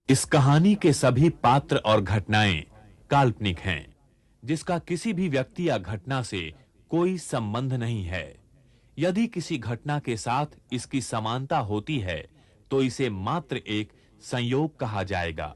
इस कहानी के सभी पात्र और घटनाएं काल्पनिक हैं, जिसका किसी भी व्यक्ति या घटना से कोई संबंध नहीं है। यदि किसी घटना के साथ इसकी समानता होती है, तो इसे मात्र एक संयोग कहा जाएगा।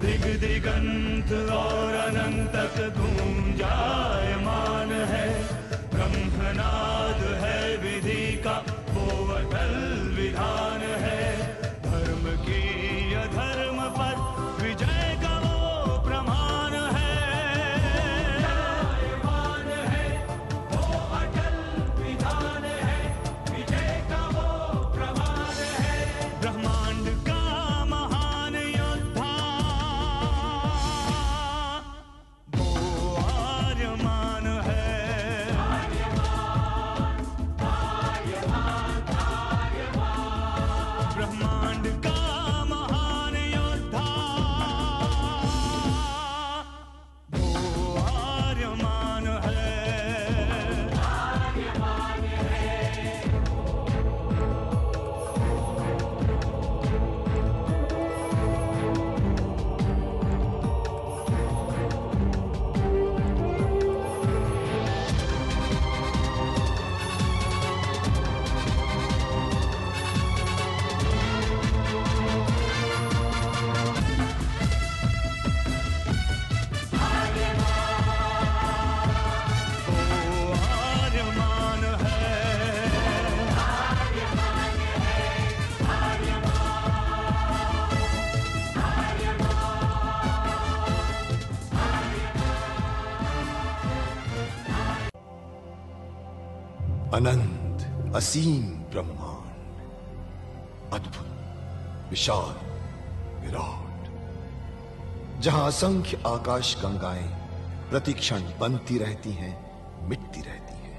दिग दिगंत और अनंत तक गूंजायमान है। ब्रह्मनाद है विधि का वो अटल विधान है। धर्म की अधर्म पर विजय का वो प्रमाण है। जायमान है वो अटल विधान है। विजय का वो प्रमाण है। ब्रह्मांड का महान योद्धा आर्यमान है। ब्रह्मांड का महान योद्धा वो आर्यमान है। आर्यमान है। अनंत असीम ब्रह्मांड, अद्भुत, विशाल, विराट, जहां असंख्य आकाश गंगाएं प्रतिक्षण बनती रहती हैं, मिटती रहती हैं।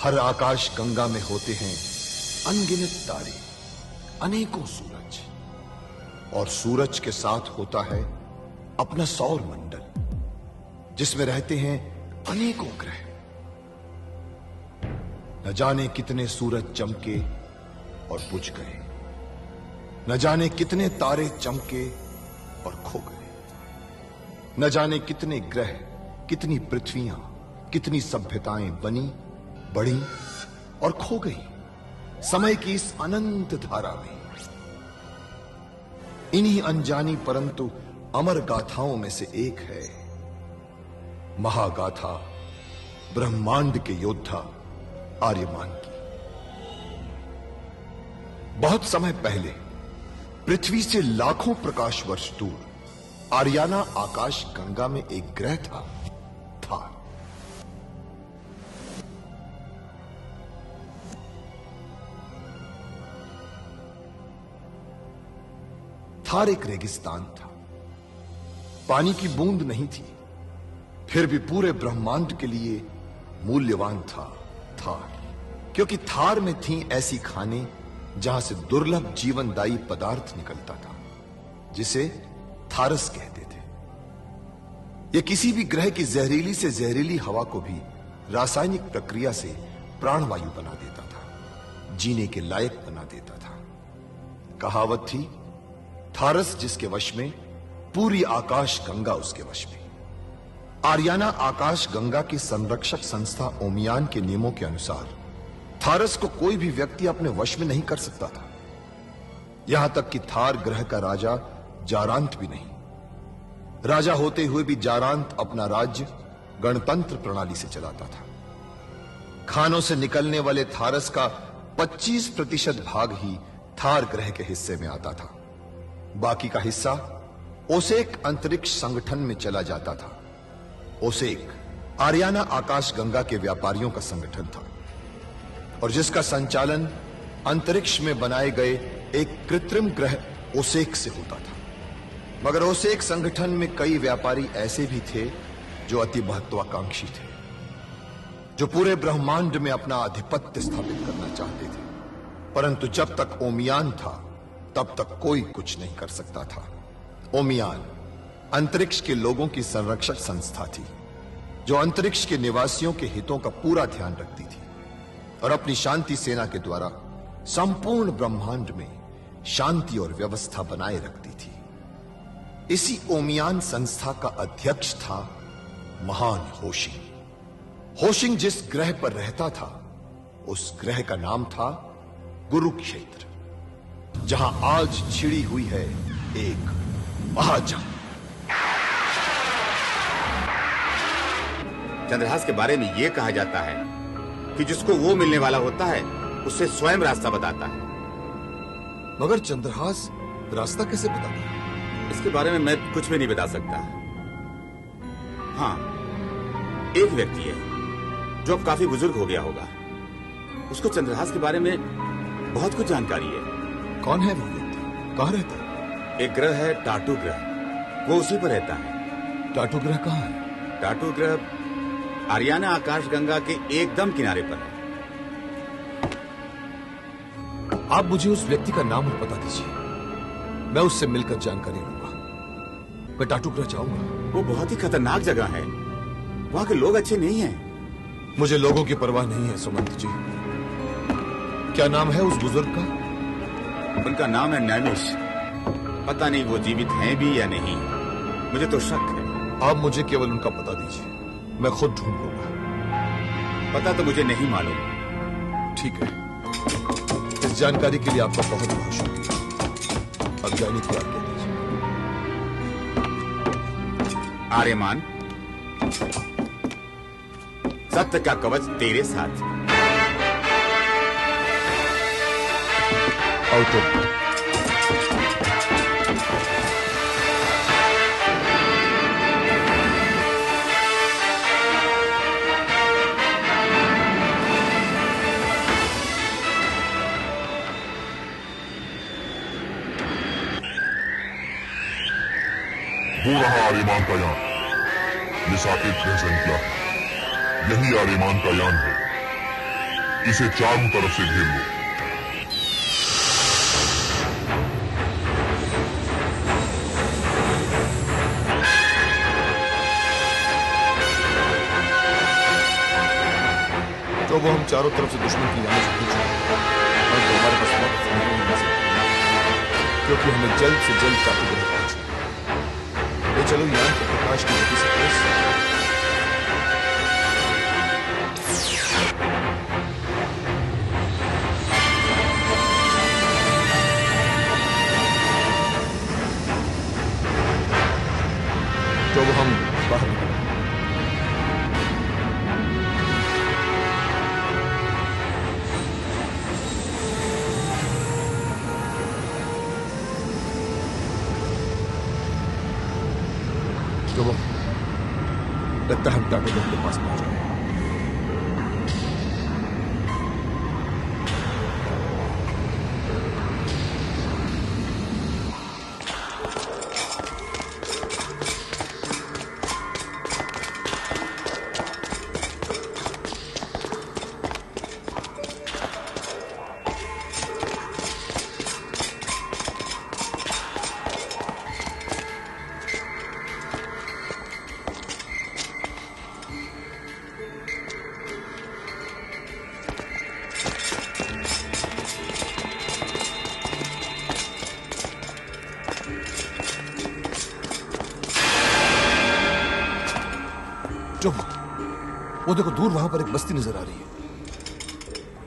हर आकाश गंगा में होते हैं अनगिनत तारे, अनेकों सूरज, और सूरज के साथ होता है अपना सौर मंडल, जिसमें रहते हैं अनेकों ग्रह। न जाने कितने सूरज चमके और बुझ गए, न जाने कितने तारे चमके और खो गए, न जाने कितने ग्रह, कितनी पृथ्वियां, कितनी सभ्यताएं बनी, बढ़ी और खो गई समय की इस अनंत धारा में। इन्हीं अनजानी परंतु अमर गाथाओं में से एक है महागाथा ब्रह्मांड के योद्धा आर्यमान की। बहुत समय पहले पृथ्वी से लाखों प्रकाश वर्ष दूर आर्याना आकाश गंगा में एक ग्रह था, थार। थार एक रेगिस्तान था, पानी की बूंद नहीं थी, फिर भी पूरे ब्रह्मांड के लिए मूल्यवान था थार, क्योंकि थार में थी ऐसी खाने जहां से दुर्लभ जीवनदायी पदार्थ निकलता था, जिसे थारस कहते थे। यह किसी भी ग्रह की जहरीली से जहरीली हवा को भी रासायनिक प्रक्रिया से प्राणवायु बना देता था, जीने के लायक बना देता था। कहावत थी, थारस जिसके वश में, पूरी आकाश गंगा उसके वश में। आर्याना आकाश गंगा की संरक्षक संस्था ओमियान के नियमों के अनुसार थारस को कोई भी व्यक्ति अपने वश में नहीं कर सकता था। यहां तक कि थार ग्रह का राजा जारांत भी नहीं। राजा होते हुए भी जारांत अपना राज्य गणतंत्र प्रणाली से चलाता था। खानों से निकलने वाले थारस का 25% भाग ही थार ग्रह के हिस्से में आता था। बाकी का हिस्सा ओसेक अंतरिक्ष संगठन में चला जाता था। ओसेक आरियाना आकाश गंगा के व्यापारियों का संगठन था और जिसका संचालन अंतरिक्ष में बनाए गए एक कृत्रिम ग्रह ओसेक से होता था। मगर ओसेक संगठन में कई व्यापारी ऐसे भी थे जो अति महत्वाकांक्षी थे, जो पूरे ब्रह्मांड में अपना आधिपत्य स्थापित करना चाहते थे। परंतु जब तक ओमियान था तब तक कोई कुछ नहीं कर सकता था। ओमियान अंतरिक्ष के लोगों की संरक्षक संस्था थी, जो अंतरिक्ष के निवासियों के हितों का पूरा ध्यान रखती थी और अपनी शांति सेना के द्वारा संपूर्ण ब्रह्मांड में शांति और व्यवस्था बनाए रखती थी। इसी ओमियान संस्था का अध्यक्ष था महान होशिंग। होशिंग जिस ग्रह पर रहता था उस ग्रह का नाम था कुरुक्षेत्र, जहां आज छिड़ी हुई है एक महाजंग। चंद्रहास के बारे में यह कहा जाता है कि जिसको वो मिलने वाला होता है उससे स्वयं रास्ता बताता है। मगर चंद्रहास रास्ता कैसे बताता है? इसके बारे में मैं कुछ भी नहीं बता सकता। हाँ, एक व्यक्ति है जो अब काफी बुजुर्ग हो गया होगा। उसको चंद्रहास के बारे में बहुत कुछ जानकारी है। कौन है वो व्यक्ति? कहाँ रहता है? एक ग्रह है टाटू ग्रह, वो उसी पर रहता है। टाटू ग्रह कहाँ है? टाटू ग्रह आरियाना आकाश गंगा के एकदम किनारे पर है। आप मुझे उस व्यक्ति का नाम और पता दीजिए, मैं उससे मिलकर जानकारी लूंगा। मैं टाटू ग्रह जाऊंगा। वो बहुत ही खतरनाक जगह है, वहां के लोग अच्छे नहीं हैं। मुझे लोगों की परवाह नहीं है सुमंत जी। क्या नाम है उस बुजुर्ग का? उनका नाम है नैमिष। पता नहीं वो जीवित हैं भी या नहीं, मुझे तो शक है। आप मुझे केवल उनका पता दीजिए, मैं खुद ढूंढ लूंगा। पता तो मुझे नहीं मालूम। ठीक है, इस जानकारी के लिए आपका बहुत बहुत शुक्रिया। अब जाने की आज्ञा दीजिए। आर्यमान, सत्य का कवच तेरे साथ। आउट। वो रहा आर्यमान का यान। ये साकेत ग्रह संख्या, यही आर्यमान का यान है। इसे चारों तरफ से घेर लो। तो वो हम चारों तरफ से दुश्मन की यानी से पूछ रहे हैं और हमारे पास वक्त नहीं मिल सकता, क्योंकि हमें जल्द से जल्द टाटू ग्रह पहुंचना। ये चलो यान के प्रकाश की गति से तेज। तो वो हम बाहर निकले। तो वो लगता है हम टाटू ग्रह के पास पहुंच गए। वो देखो, दूर वहां पर एक बस्ती नजर आ रही है।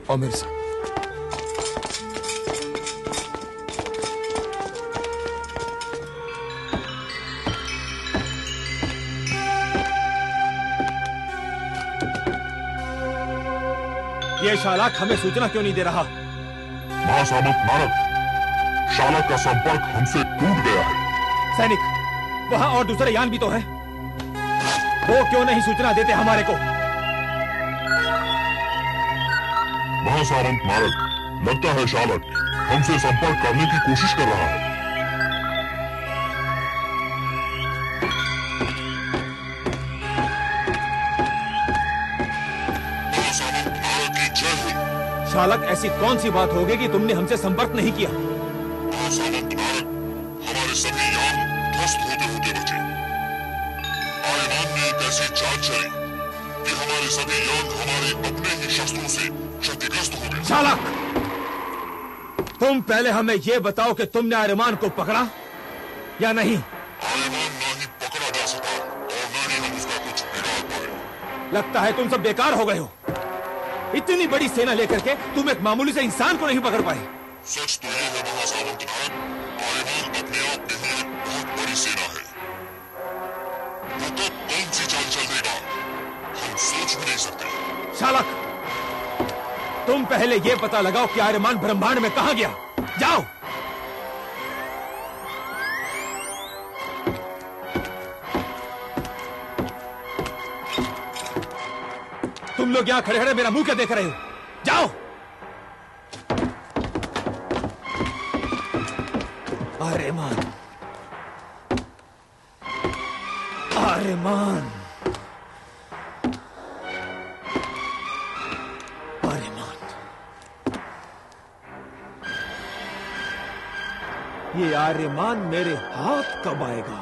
और मेरे साथ ये शालक हमें सूचना क्यों नहीं दे रहा? महासामंत नारद, शालक का संपर्क हमसे टूट गया है। सैनिक, वहां और दूसरे यान भी तो है, वो क्यों नहीं सूचना देते हमारे को? महासामंत नारद, लगता है शालक हमसे संपर्क करने की कोशिश कर रहा है। महासामंत नारद की जय हो। शालक, ऐसी कौन सी बात होगी कि तुमने हमसे संपर्क नहीं किया? महासामंत नारद, हमारे सभी यान ध्वस्त होते होते बचे। आर्यमान ने एक ऐसी चाल चली कि हमारे सभी यान हमारे अपने ही शस्त्रों से क्षतिग्रस्त हो गए। शालक, तुम पहले हमें यह बताओ कि तुमने आर्यमान को पकड़ा या नहीं? आर्यमान ना ही पकड़ा जा सका और ना ही हम उसका कुछ बिगाड़ पाए। लगता है तुम सब बेकार हो गए हो। इतनी बड़ी सेना लेकर के तुम एक मामूली से इंसान को नहीं पकड़ पाए। सच तो ये है महासामंत नारद, आर्यमान अपने आप में ही एक बहुत बड़ी सेना है। वो कब कौन सी चाल चल देगा हम सोच भी नहीं सकते। शालक, तुम पहले यह पता लगाओ कि आर्यमान ब्रह्मांड में कहां गया। जाओ। तुम लोग यहां खड़े खड़े मेरा मुंह क्या देख रहे हो? जाओ। आर्यमान, आर्यमान, आर्यमान, ये आर्यमान मेरे हाथ कब आएगा?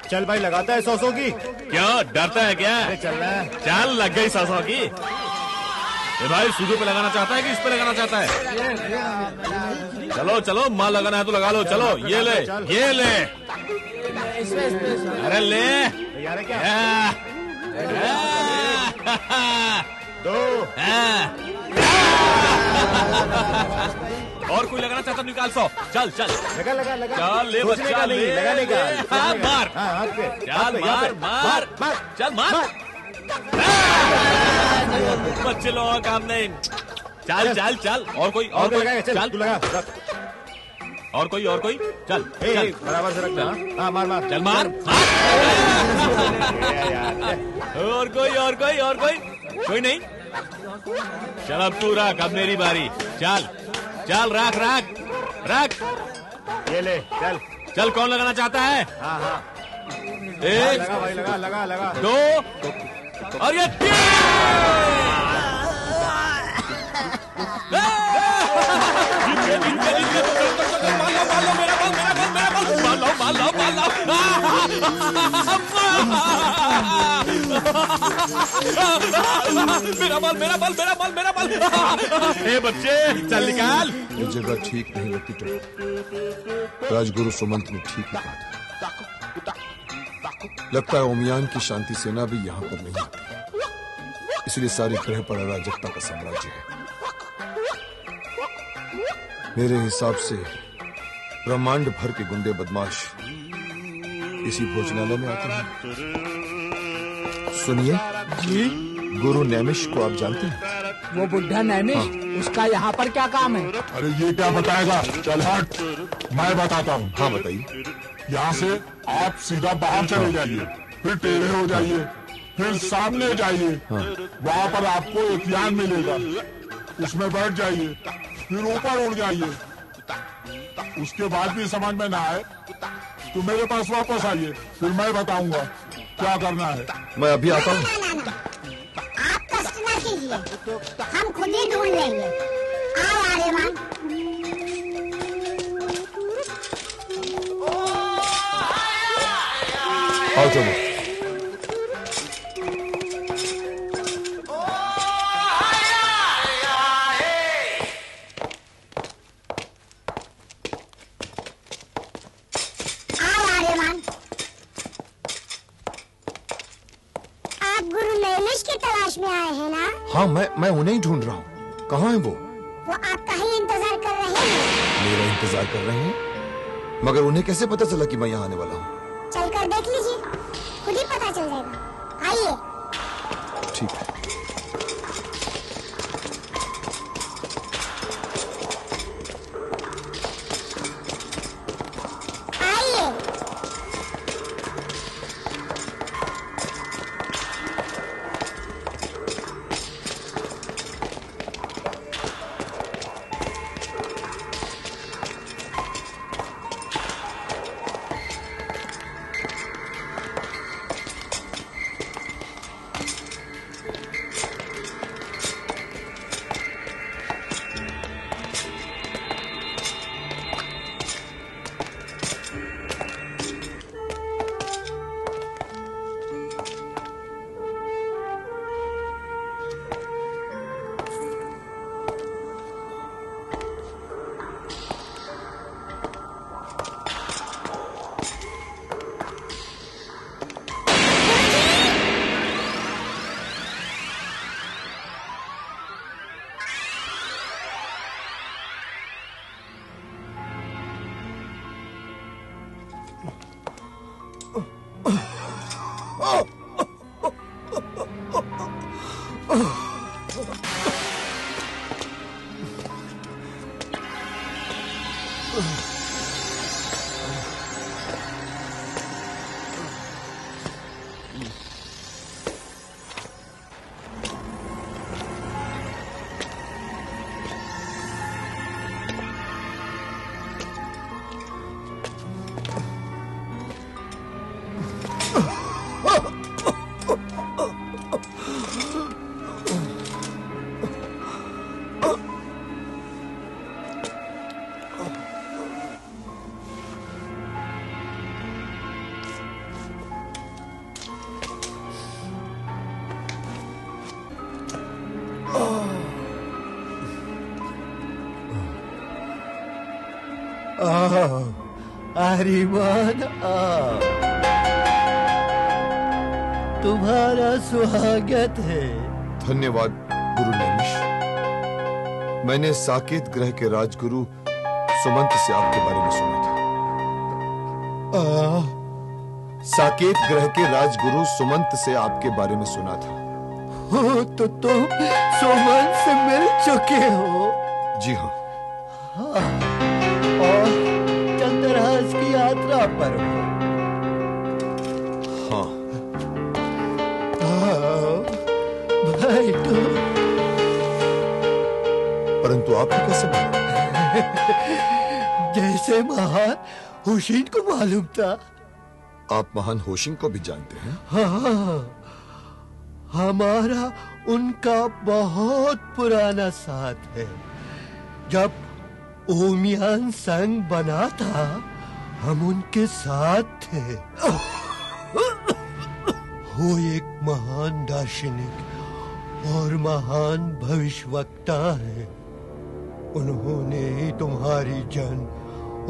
चल भाई, लगाता है 100 की। क्यों डरता है क्या? चल रहा है। चल लग गई 100 की। ये भाई सूजू पे लगाना चाहता है कि इस पे लगाना चाहता है? चलो चलो, माल लगाना है तो लगा लो। चलो ये ले, ये ले, अरे ले यार। क्या दो और कोई लगाना चाहता निकाल 100। चल चल लगा लगा लगा। चल ले बच्चा, ले लगाने का। हाँ मार, हाथ पे। चल मार मार मार। चल मार। बच्चे लोगों का काम नहीं। चल चल चल। और कोई चल तू लगा। और कोई चल चल बराबर से रखना। हाँ मार मार। चल मार। और कोई नहीं। चल अब तू रख, अब मेरी बारी। चल चल रख रख रख। ये ले चल। चल कौन लगाना चाहता है? हाँ हाँ। एक लगा भाई, लगा लगा लगा। 2 और ये 3। मेरा बल। ए बच्चे चल निकाल। ये जगह ठीक नहीं लगती टप्पू। राजगुरु सुमंत ने ठीक ही कहा था। लगता है ओमियान की शांति सेना भी यहाँ पर नहीं आती, इसलिए सारे ग्रह पर अराजकता का साम्राज्य है। मेरे हिसाब से ब्रह्मांड भर के गुंडे बदमाश इसी भोजनालय में आते हैं। सुनिए, जी, गुरु नैमिष को आप जानते हैं? वो बुढ़ा नैमिष, उसका यहाँ पर क्या काम है? अरे ये क्या बताएगा, चल हट, मैं बताता हूँ। हाँ बताइए। यहाँ से आप सीधा बाहर चले जाइए, फिर टेढ़े हो जाइए, फिर सामने जाइए, वहाँ पर आपको एक यान मिलेगा, उसमें बैठ जाइए, फिर ऊपर उड़ जाइए। उसके बाद भी समझ में ना आए तो मेरे पास वापस आइए, फिर मैं बताऊंगा क्या करना है। मैं अभी आता हूँ। ना, आप कष्ट ना कीजिए, हम खुद ही ढूंढ लेंगे। आओ आर्यमान। आओ चलो। हाँ, मैं उन्हें ही ढूंढ रहा हूँ। कहाँ है वो? आपका ही इंतजार कर रहे हैं। मेरा इंतजार कर रहे हैं? मगर उन्हें कैसे पता चला कि मैं यहाँ आने वाला हूँ? चलकर देख लीजिए, खुद ही पता चल जाएगा। आइए। ठीक है। आर्यमान, तुम्हारा स्वागत है। धन्यवाद गुरु नैमिष। मैंने साकेत ग्रह के राजगुरु सुमंत से आपके बारे में सुना था। साकेत ग्रह के राजगुरु सुमंत से आपके बारे में सुना था। हो तो तुम सुमंत से मिल चुके हो? जी हाँ। और चंद्रहास की यात्रा पर हो? हाँ। बैठो। परंतु आपको कैसे मालूम? जैसे महान होशिन को मालूम था। आप महान होशिन को भी जानते हैं? हाँ, हमारा उनका बहुत पुराना साथ है। जब ओमियान संघ बना था, हम उनके साथ थे। वो एक महान दार्शनिक और महान भविष्यवक्ता है। उन्होंने ही तुम्हारी जन्म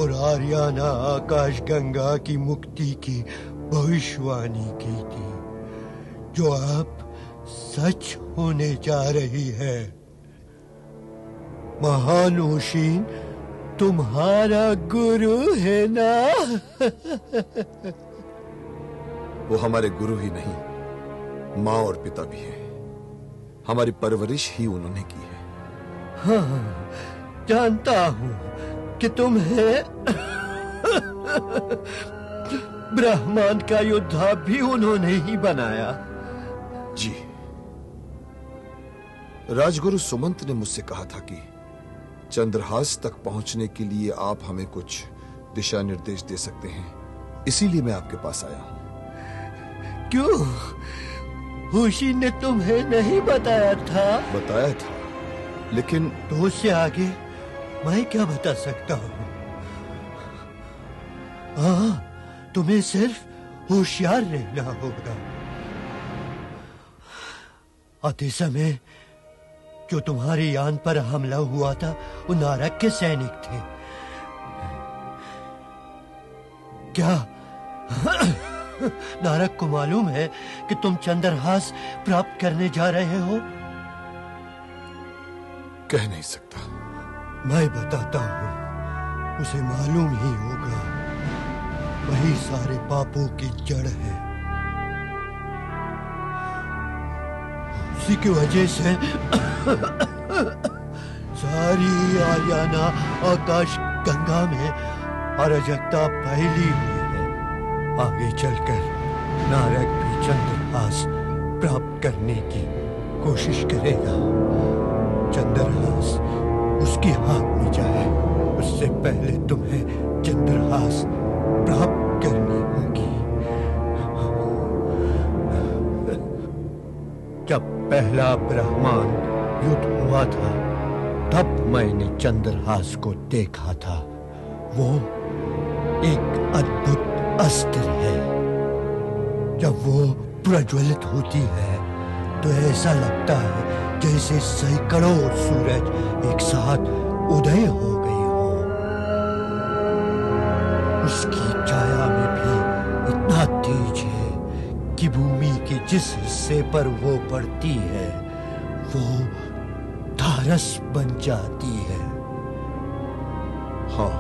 और आर्याना आकाश गंगा की मुक्ति की भविष्यवाणी की थी, जो अब सच होने जा रही है। महान होशिन तुम्हारा गुरु है ना? वो हमारे गुरु ही नहीं, माँ और पिता भी हैं। हमारी परवरिश ही उन्होंने की है। हाँ, जानता हूं कि तुम्हें ब्रह्मांड का योद्धा भी उन्होंने ही बनाया। जी, राजगुरु सुमंत ने मुझसे कहा था कि चंद्रहास तक पहुंचने के लिए आप हमें कुछ दिशा निर्देश दे सकते हैं, इसीलिए मैं आपके पास आया हूं। क्यों? होशी ने तुम्हें नहीं बताया था? बताया था, लेकिन तो उससे आगे मैं क्या बता सकता हूं? हाँ, तुम्हें सिर्फ होशियार रहना होगा। आते समय जो तुम्हारे यान पर हमला हुआ था वो नारक के सैनिक थे। क्या नारक को मालूम है कि तुम चंद्रहास प्राप्त करने जा रहे हो? कह नहीं सकता। मैं बताता हूं, उसे मालूम ही होगा। वही सारे पापों की जड़ है। उसी की वजह से सारी आर्याना आकाश गंगा में अराजकता फैली हुई है। आगे चलकर नारक भी चंद्रहास प्राप्त करने की कोशिश करेगा। चंद्रहास उसके हाथ में जाए उससे पहले तुम्हें चंद्रहास प्राप्त करनी होगी। जब पहला ब्रह्मांड युद्ध हुआ था तब मैंने चंद्रहास को देखा था। वो एक अद्भुत अस्त्र है। जब वो प्रज्वलित होती है तो ऐसा लगता है जैसे सैकड़ों सूरज एक साथ उदय हो गए हो। उसकी छाया में भी इतना तेज है कि भूमि के जिस हिस्से पर वो पड़ती है वो धारस बन जाती है। हाँ,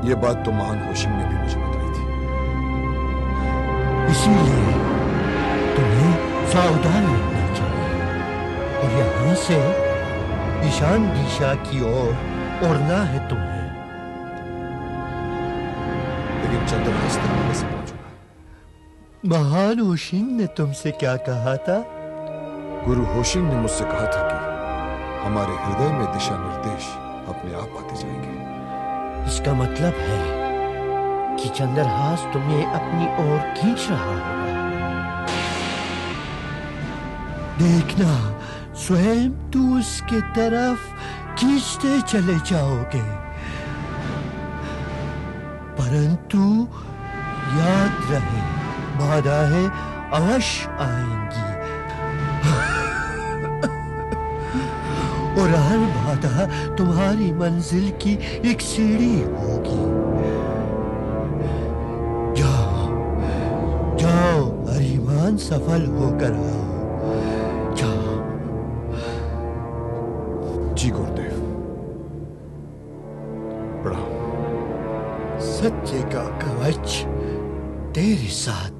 ये बात तो महान होशिंग ने भी मुझे बताई थी। इसीलिए तुम्हें सावधान रहना चाहिए और यहाँ से ईशान दिशा की ओर उड़ना है तुम्हें। लेकिन चंद्रहास तक मैं कैसे पहुंचूंगा? महान होशिंग ने तुमसे क्या कहा था? गुरु होशिंग ने मुझसे कहा था कि हमारे हृदय में दिशा निर्देश अपने आप आते जाएंगे। इसका मतलब है कि चंद्रहास तुम्हें अपनी ओर खींच रहा होगा। देखना, स्वयं तू उसके तरफ खींचते चले जाओगे। परंतु याद रहे, बाधाएं अवश्य आएंगी और हर बाधा तुम्हारी मंजिल की एक सीढ़ी होगी। जाओ जाओ, हरिमान सफल होकर आओ। जाओ। जी गुरुदेव, प्रणाम। सत्य का कवच तेरे साथ